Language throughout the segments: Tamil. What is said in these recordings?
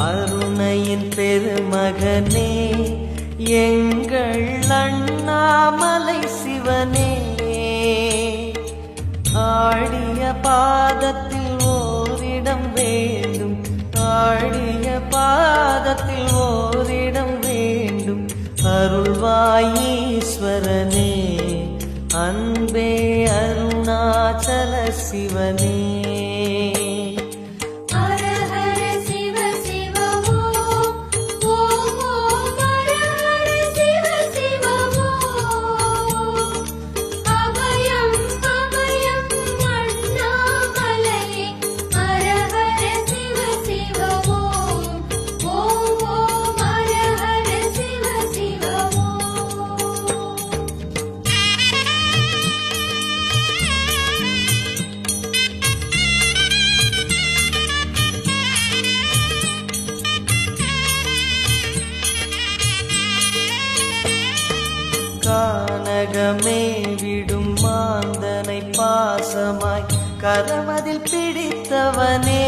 அருணையின் பெருமகனே எங்கள் அண்ணாமலை சிவனே, ஆடிய பாதத்தில் ஓரிடம் வேண்டும், ஆடிய பாதத்தில் ஓரிடம் வேண்டும். அருள்வாயீஸ்வரனே, அன்பே அருணாச்சல சிவனே. கானகமே விடும் மாந்தனை பாசமாய் கரமதில் பிடித்தவனே,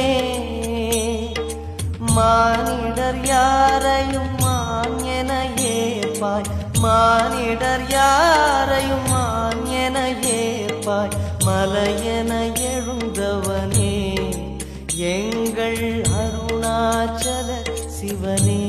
மானிடர் யாரையும் மான் என ஏற்பாய், மானிடர் யாரையும் மான் என ஏற்பாய். மலையென எழுந்தவனே எங்கள் அருணாச்சல சிவனே.